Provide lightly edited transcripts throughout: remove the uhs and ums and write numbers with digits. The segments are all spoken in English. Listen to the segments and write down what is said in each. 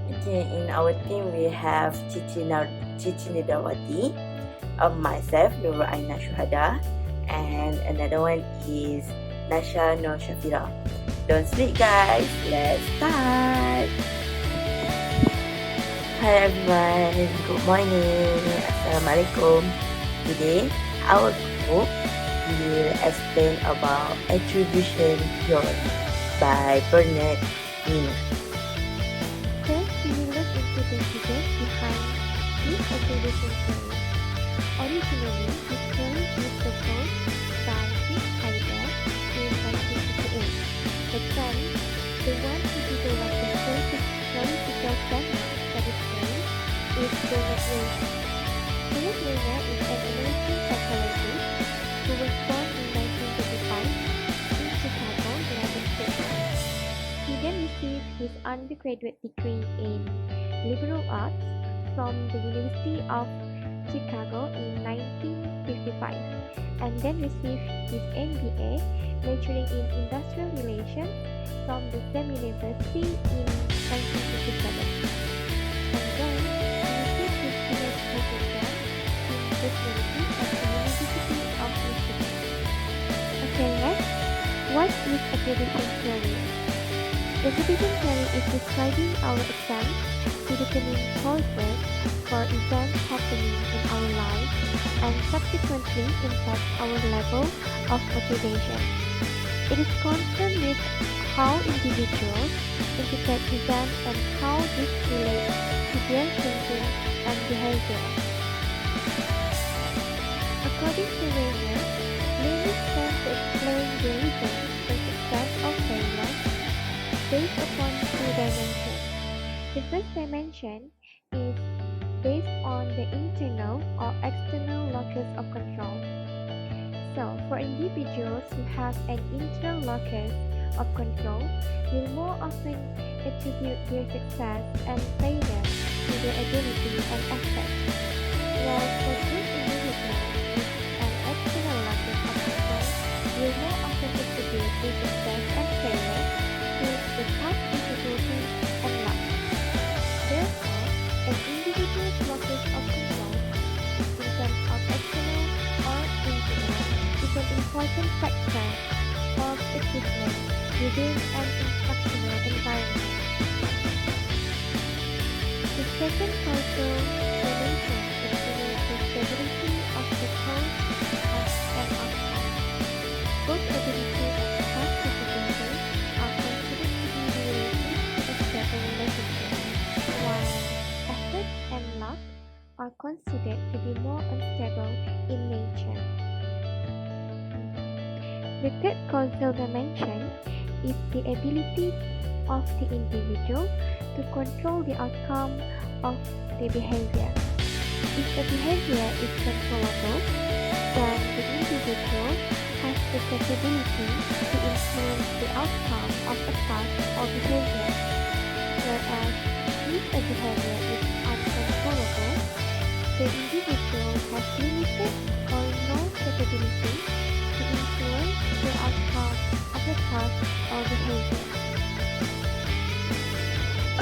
Okay, in our team we have Cici Nidawati, myself Nurul Aina Syuhada, and another one is Nasha Nur Shafira. Don't sleep guys, let's start! Hi everyone, good morning, Assalamualaikum. Today our group will explain about attribution theory by Bernard Wiener. First, we will look into the figures behind this attribution theory. Originally, this theory was proposed by Fritz Heider in 1958, but then the one who developed the theoretical framework for this theory is Bernard Wiener. Bernard Wiener is an American psychologist who was born in 1935 in Chicago, United States. He then received his undergraduate degree in liberal arts from the University of Chicago in 1955 and then received his MBA majoring in industrial relations from the same university in 1957. And then he received his PhD program in sociology at the University of Michigan. Okay, next, what is attribution theory? Attribution theory is describing our attempt to determine causes for events happening in our lives and subsequently impact our level of motivation. It is concerned with how individuals interpret events and how this relates to their thinking and behavior. According to Wiener, Wiener tends to explain the reasons for success or failure based upon two dimensions. The first dimension is based on the internal or external locus of control. So, for individuals who have an internal locus of control, will more often attribute their success and failure to their ability and effort, while for those individuals with an external locus of control, will more often attribute their success and failure the past difficulty and luck. Therefore, an individual's locus of control, in terms of external or internal, is an important factor of achievement within an instructional environment. The second causal dimension is related to stability of the cause and outcome. Both ability and past difficulty are considered to be related to a stable relationship, while effort and luck are considered to be more unstable in nature. The third causal dimension is the ability of the individual to control the outcome of the behavior. If the behavior is controllable, then the individual has the capability to influence the outcome of a task or behavior, whereas if a behavior is uncontrollable, the individual has limited or no capability to influence the outcome of a task or behavior.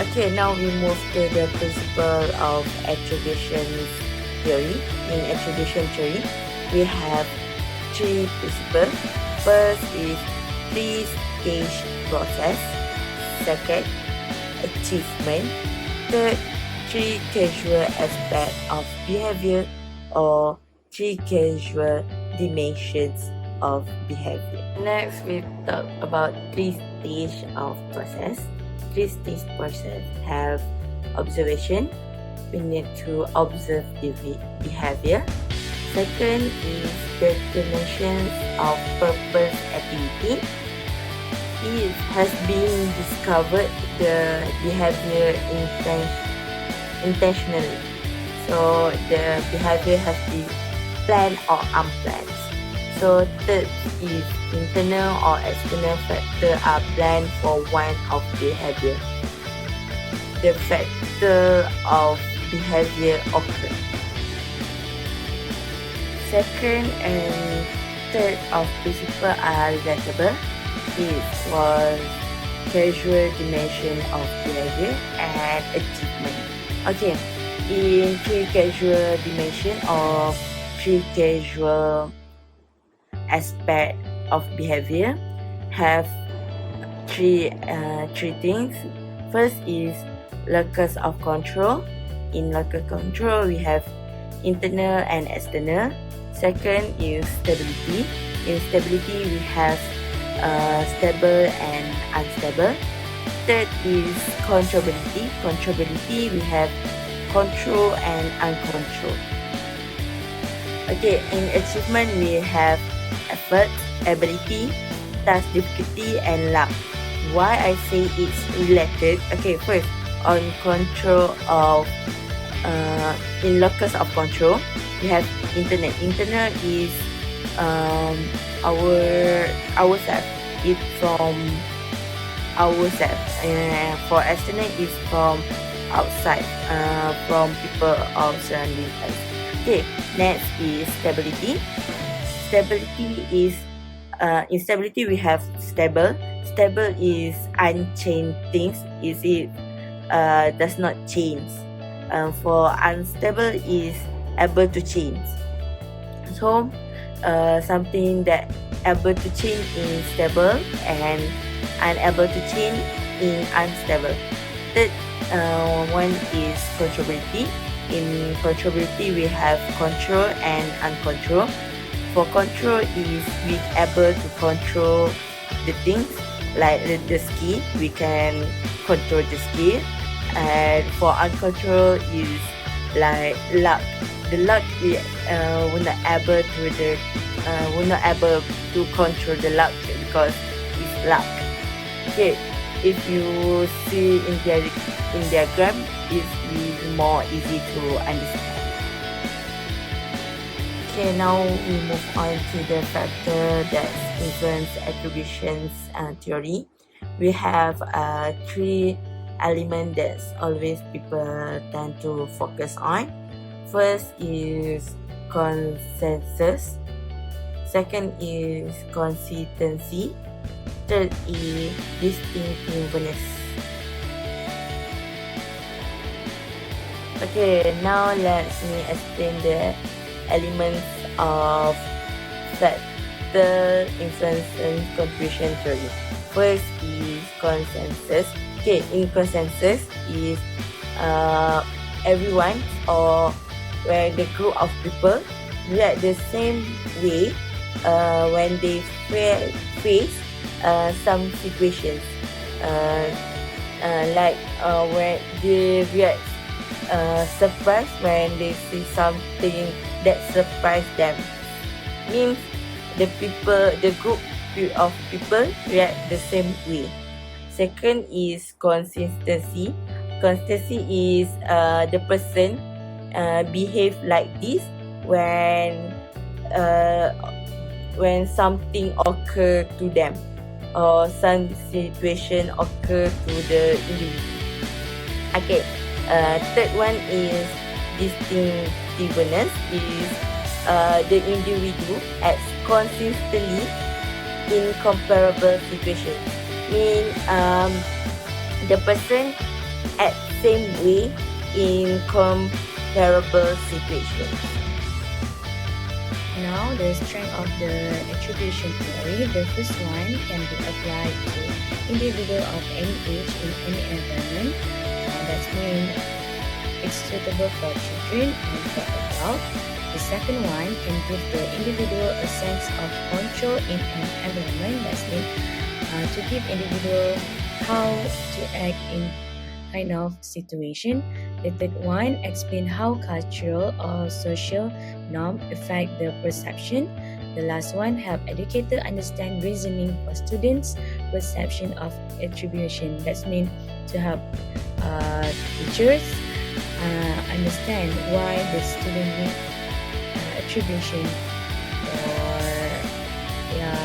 Okay, now we move to the principle of attribution theory. In attribution theory, we have three principles. First is three-stage process. Second, achievement. Third, three causal aspects of behavior or three causal dimensions of behavior. Next, we talk about three-stage of process. Three-stage process have observation. We need to observe the behavior. Second is determinations of purpose activity. It has been discovered the behavior intentionally. So the behavior has been planned or unplanned. So third is internal or external factor are planned for one of behavior. The factor of behavior occur. Second and third of principle are relatable. It was causal dimension of behavior and achievement. Okay, in three causal dimension or three causal aspect of behavior have three things. First is locus of control. In locus control, we have internal and external. Second is stability. In stability, we have stable and unstable. Third is controllability. Controllability, we have control and uncontrolled. Okay, in achievement, we have effort, ability, task difficulty, and luck. Why I say it's related? Okay, first, on control of in locus of control, we have internal. Internal is ourself. It's from ourself. For external is from outside, from people or surrounding us. Okay, next is stability. Stability is in stability we have stable. Stable is unchanged things. Is it does not change. For unstable is able to change. So something that able to change in stable and unable to change in unstable. Third one is controllability. In controllability we have control and uncontrolled. For control is we able to control the things like the ski, we can control the ski. And for uncontrolled is like luck. The luck we we're not able to control the luck because it's luck. Okay, if you see in diagram, it's more easy to understand. Okay, now we move on to the factor that influence attributions theory. We have three elements that always people tend to focus on. First is consensus. Second is consistency. Third is distinctiveness. Okay, now let me explain the elements of factor influence and contribution theory. First is consensus. Okay, in consensus is everyone or where the group of people react the same way when they face some situations, like when they react surprised when they see something that surprised them. Means the group of people react the same way. Second is consistency. Consistency is the person behave like this when something occur to them or some situation occur to the individual. Okay, third one is distinctiveness. Is the individual acts consistently in comparable situations. Mean the person acts same way in comparable situations. Now, the strength of the attribution theory. The first one can be applied to individual of any age in any environment. That means it's suitable for children and for adults. The second one can give the individual a sense of control in an environment. That means to give individual how to act in kind of situation. The third one explain how cultural or social norm affect the perception. The last one help educator understand reasoning for students' perception of attribution. That means to help teachers understand why the student need attribution for their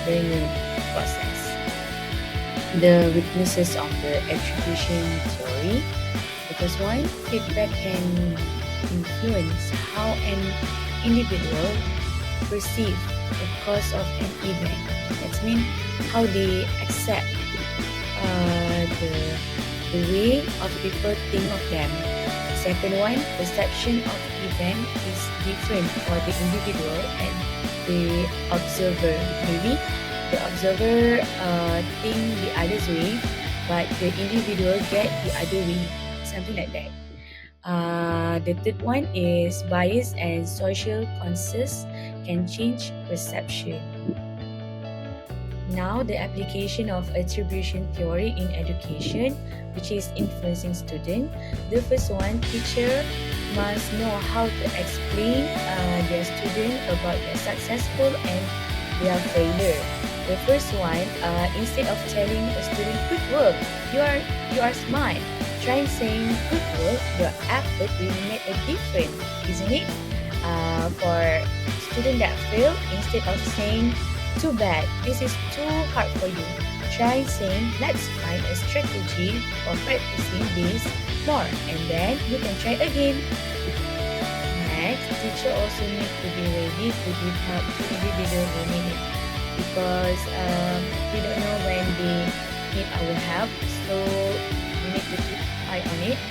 learning process. The weaknesses of the attribution theory. The first one, feedback can influence how an individual perceive the cause of an event. That means how they accept the way of people think of them. Second one, perception of event is different for the individual and the observer. Maybe the observer think the other's way, but the individual get the other way. Something like that. The third one is bias and social consensus can change perception. Now, the application of attribution theory in education, which is influencing student. The first one, teacher must know how to explain their student about their successful and their failure. The first one, instead of telling a student, "Good work, you are smart," try saying, "Good work, your effort will make a difference," isn't it? For student that fail, instead of saying, "Too bad, this is too hard for you," try saying, "Let's find a strategy for practicing this more, and then you can try again." Next, teacher also need to be ready to give help to individual who need it, because we don't know when they need our help, so we need to keep eye on it.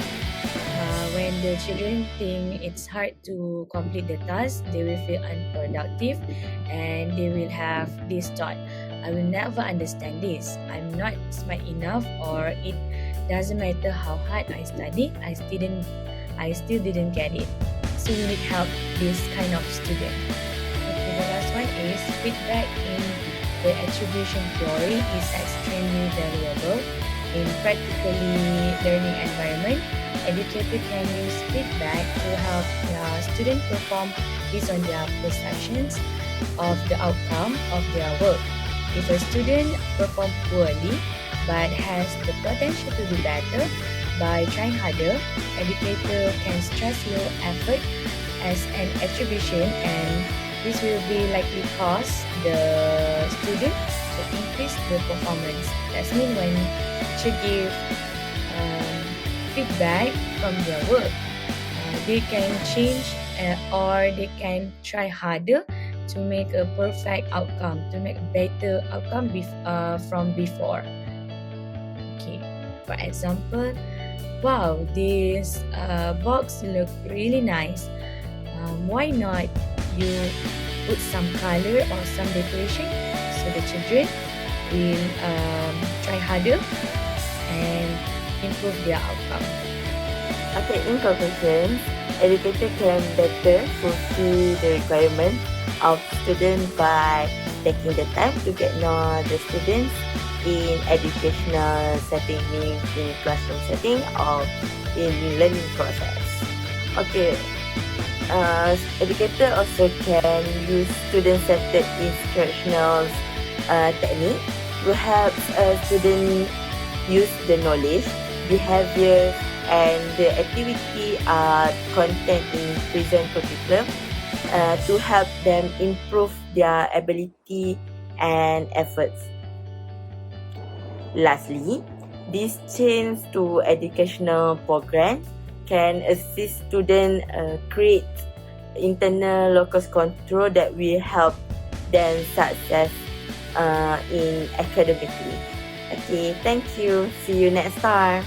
When the children think it's hard to complete the task, they will feel unproductive and they will have this thought, "I will never understand this. I'm not smart enough," or "It doesn't matter how hard I study, I still didn't get it." So we need help this kind of student. Okay, the last one is feedback in the attribution theory is extremely valuable in practically learning environment. Educator can use feedback to help their student perform based on their perceptions of the outcome of their work. If a student performs poorly but has the potential to do better by trying harder, educator can stress your effort as an attribution, and this will be likely cause the student to increase the performance. That's mean when teacher give feedback from their work, they can change or they can try harder to make a perfect outcome, to make a better outcome from before. Okay, for example, "Wow, this box look really nice. Why not you put some color or some decoration?" So the children will try harder and improve their outcome. Okay, in conclusion, educator can better fulfill the requirement of students by taking the time to get know the students in educational setting, meaning in classroom setting or in learning process. Okay, educator also can use student-centered instructional technique to help student use the knowledge, behavior, and the activity content in present curriculum to help them improve their ability and efforts. Lastly, this change to educational program can assist students create internal locus control that will help them success in academically. Okay, thank you. See you next time.